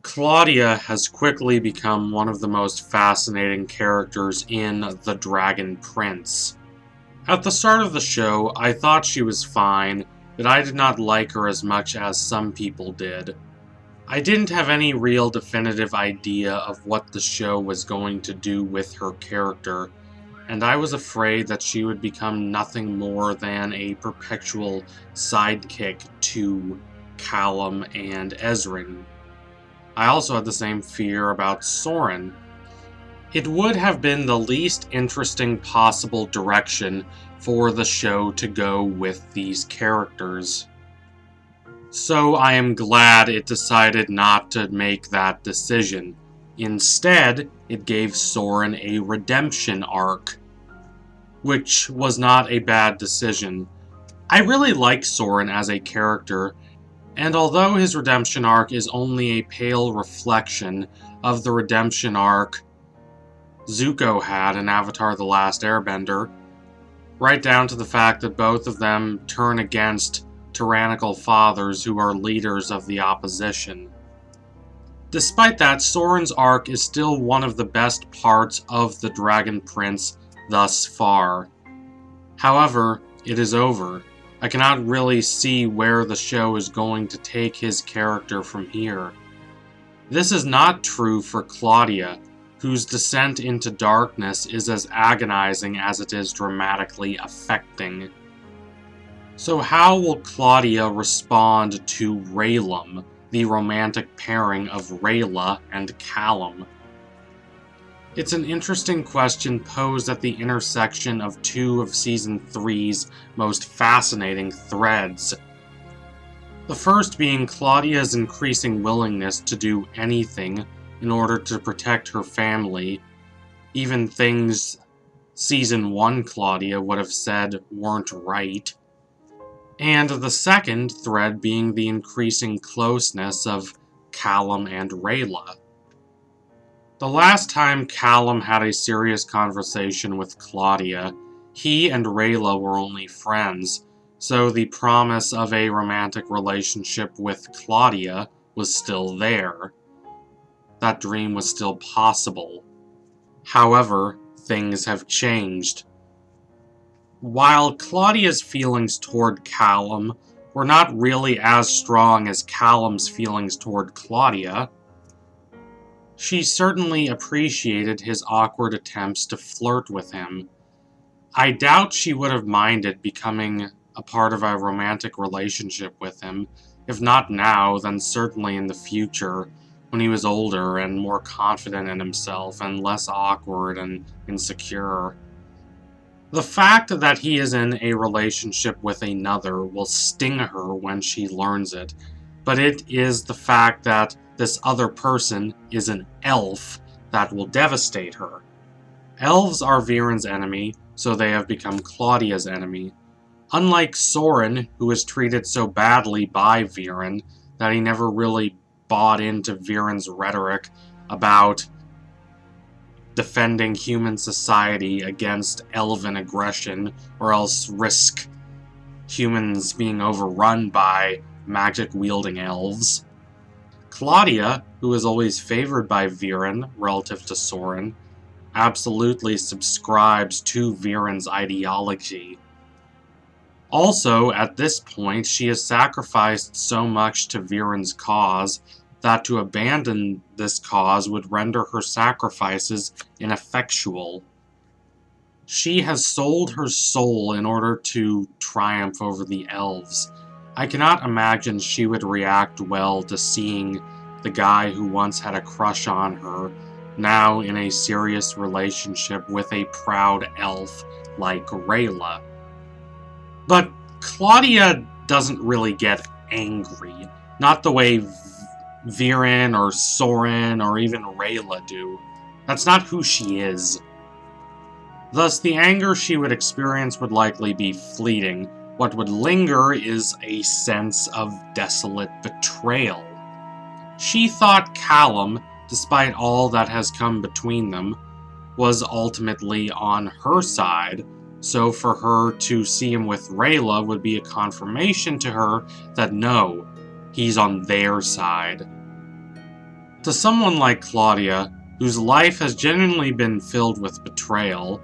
Claudia has quickly become one of the most fascinating characters in The Dragon Prince. At the start of the show, I thought she was fine, but I did not like her as much as some people did. I didn't have any real definitive idea of what the show was going to do with her character, and I was afraid that she would become nothing more than a perpetual sidekick to Callum and Ezrin. I also had the same fear about Soren. It would have been the least interesting possible direction for the show to go with these characters. So I am glad it decided not to make that decision. Instead, it gave Soren a redemption arc, which was not a bad decision. I really like Soren as a character, and although his redemption arc is only a pale reflection of the redemption arc Zuko had in Avatar: The Last Airbender, right down to the fact that both of them turn against tyrannical fathers who are leaders of the opposition. Despite that, Soren's arc is still one of the best parts of The Dragon Prince thus far. However, it is over. I cannot really see where the show is going to take his character from here. This is not true for Claudia, whose descent into darkness is as agonizing as it is dramatically affecting. So how will Claudia respond to Rayllum, the romantic pairing of Rayla and Callum? It's an interesting question posed at the intersection of two of Season 3's most fascinating threads. The first being Claudia's increasing willingness to do anything in order to protect her family, even things Season 1 Claudia would have said weren't right. And the second thread being the increasing closeness of Callum and Rayla. The last time Callum had a serious conversation with Claudia, he and Rayla were only friends, so the promise of a romantic relationship with Claudia was still there. That dream was still possible. However, things have changed. While Claudia's feelings toward Callum were not really as strong as Callum's feelings toward Claudia, she certainly appreciated his awkward attempts to flirt with him. I doubt she would have minded becoming a part of a romantic relationship with him, if not now, then certainly in the future, when he was older and more confident in himself and less awkward and insecure. The fact that he is in a relationship with another will sting her when she learns it, but it is the fact that this other person is an elf that will devastate her. Elves are Viren's enemy, so they have become Claudia's enemy. Unlike Soren, who was treated so badly by Viren that he never really bought into Viren's rhetoric about defending human society against elven aggression, or else risk humans being overrun by magic-wielding elves. Claudia, who is always favored by Viren relative to Soren, absolutely subscribes to Viren's ideology. Also, at this point, she has sacrificed so much to Viren's cause that to abandon this cause would render her sacrifices ineffectual. She has sold her soul in order to triumph over the elves. I cannot imagine she would react well to seeing the guy who once had a crush on her now in a serious relationship with a proud elf like Rayla. But Claudia doesn't really get angry, not the way Viren or Soren or even Rayla do. That's not who she is. Thus, the anger she would experience would likely be fleeting. What would linger is a sense of desolate betrayal. She thought Callum, despite all that has come between them, was ultimately on her side, so for her to see him with Rayla would be a confirmation to her that no, he's on their side. To someone like Claudia, whose life has genuinely been filled with betrayal,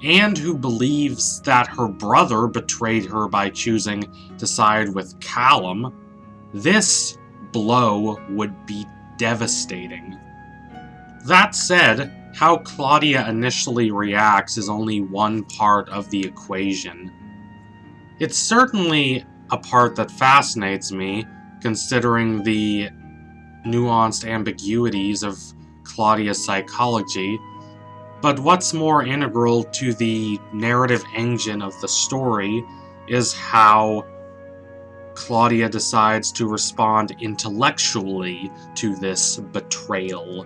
and who believes that her brother betrayed her by choosing to side with Callum, this blow would be devastating. That said, how Claudia initially reacts is only one part of the equation. It's certainly a part that fascinates me, considering the nuanced ambiguities of Claudia's psychology, but what's more integral to the narrative engine of the story is how Claudia decides to respond intellectually to this betrayal.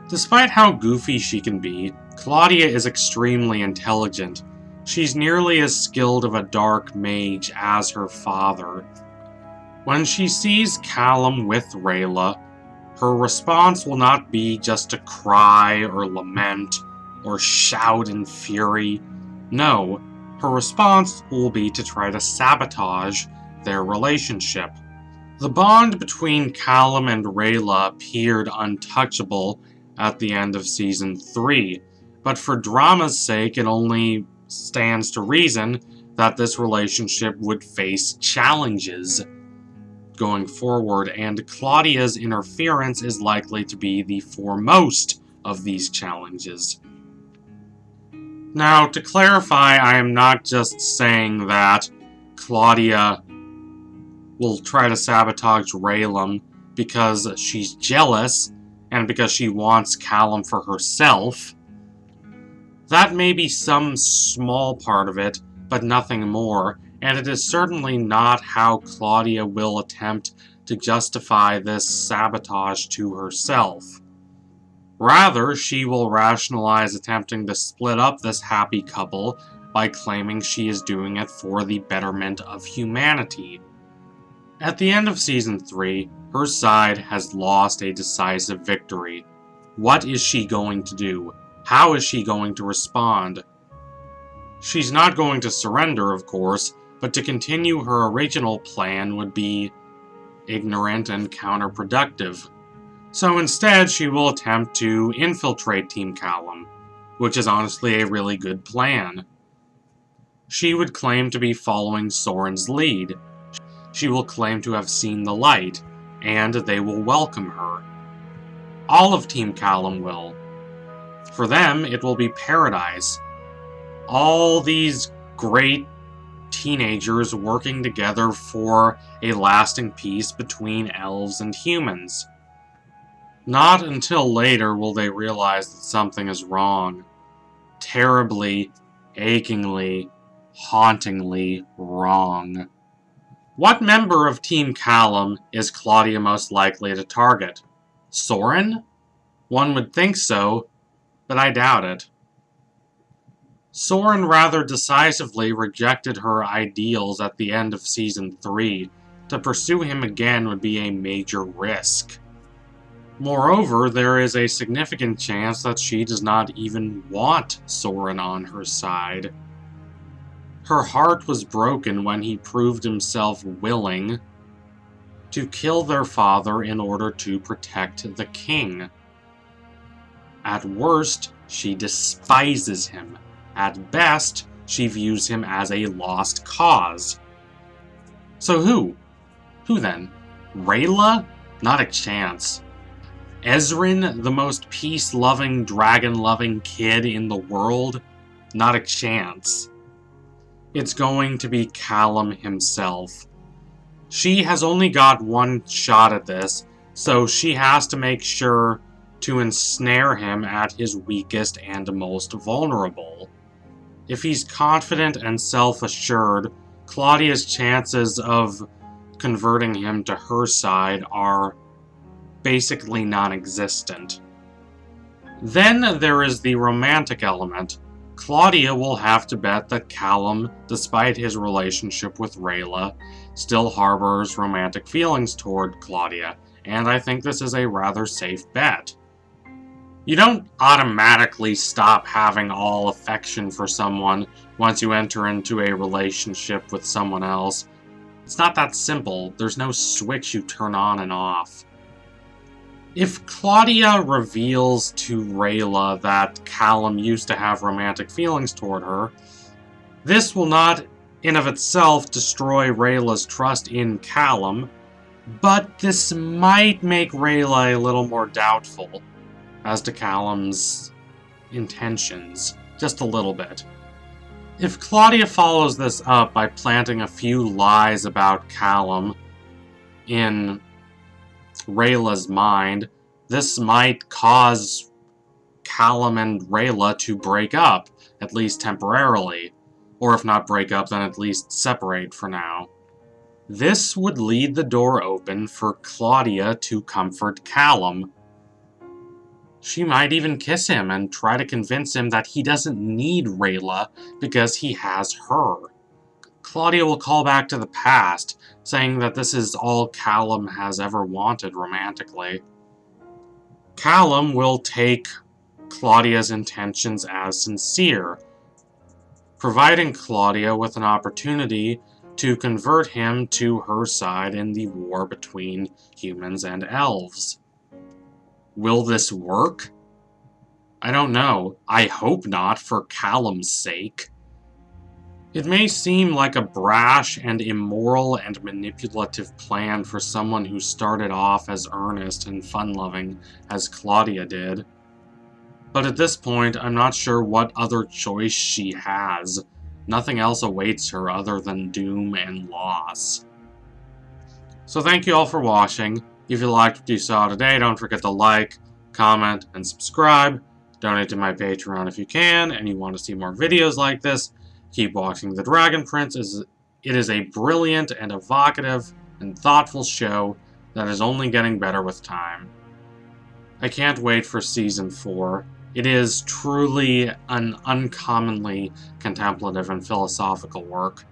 Despite how goofy she can be, Claudia is extremely intelligent. She's nearly as skilled of a dark mage as her father. When she sees Callum with Rayla, her response will not be just to cry or lament or shout in fury. No, her response will be to try to sabotage their relationship. The bond between Callum and Rayla appeared untouchable at the end of Season 3, but for drama's sake it only stands to reason that this relationship would face challenges going forward, and Claudia's interference is likely to be the foremost of these challenges. Now, to clarify, I am not just saying that Claudia will try to sabotage Rayllum because she's jealous and because she wants Callum for herself. That may be some small part of it, but nothing more, and it is certainly not how Claudia will attempt to justify this sabotage to herself. Rather, she will rationalize attempting to split up this happy couple by claiming she is doing it for the betterment of humanity. At the end of Season 3, her side has lost a decisive victory. What is she going to do? How is she going to respond? She's not going to surrender, of course, but to continue her original plan would be ignorant and counterproductive. So instead, she will attempt to infiltrate Team Callum, which is honestly a really good plan. She would claim to be following Soren's lead. She will claim to have seen the light, and they will welcome her. All of Team Callum will. For them, it will be paradise. All these great teenagers working together for a lasting peace between elves and humans. Not until later will they realize that something is wrong. Terribly, achingly, hauntingly wrong. What member of Team Callum is Claudia most likely to target? Soren? One would think so, but I doubt it. Soren rather decisively rejected her ideals at the end of Season 3. To pursue him again would be a major risk. Moreover, there is a significant chance that she does not even want Soren on her side. Her heart was broken when he proved himself willing to kill their father in order to protect the king. At worst, she despises him. At best, she views him as a lost cause. So who? Who then? Rayla? Not a chance. Ezrin, the most peace-loving, dragon-loving kid in the world? Not a chance. It's going to be Callum himself. She has only got one shot at this, so she has to make sure to ensnare him at his weakest and most vulnerable. If he's confident and self-assured, Claudia's chances of converting him to her side are basically non-existent. Then there is the romantic element. Claudia will have to bet that Callum, despite his relationship with Rayla, still harbors romantic feelings toward Claudia, and I think this is a rather safe bet. You don't automatically stop having all affection for someone once you enter into a relationship with someone else. It's not that simple. There's no switch you turn on and off. If Claudia reveals to Rayla that Callum used to have romantic feelings toward her, this will not in of itself destroy Rayla's trust in Callum, but this might make Rayla a little more doubtful as to Callum's intentions, just a little bit. If Claudia follows this up by planting a few lies about Callum in Rayla's mind, this might cause Callum and Rayla to break up, at least temporarily. Or if not break up, then at least separate for now. This would leave the door open for Claudia to comfort Callum. She might even kiss him and try to convince him that he doesn't need Rayla because he has her. Claudia will call back to the past, saying that this is all Callum has ever wanted romantically. Callum will take Claudia's intentions as sincere, providing Claudia with an opportunity to convert him to her side in the war between humans and elves. Will this work? I don't know. I hope not, for Callum's sake. It may seem like a brash and immoral and manipulative plan for someone who started off as earnest and fun-loving as Claudia did. But at this point, I'm not sure what other choice she has. Nothing else awaits her other than doom and loss. So thank you all for watching. If you liked what you saw today, don't forget to like, comment, and subscribe. Donate to my Patreon if you can, and you want to see more videos like this. Keep watching The Dragon Prince. It is a brilliant and evocative and thoughtful show that is only getting better with time. I can't wait for Season 4. It is truly an uncommonly contemplative and philosophical work.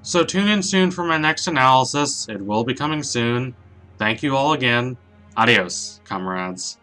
So tune in soon for my next analysis. It will be coming soon. Thank you all again. Adios, comrades.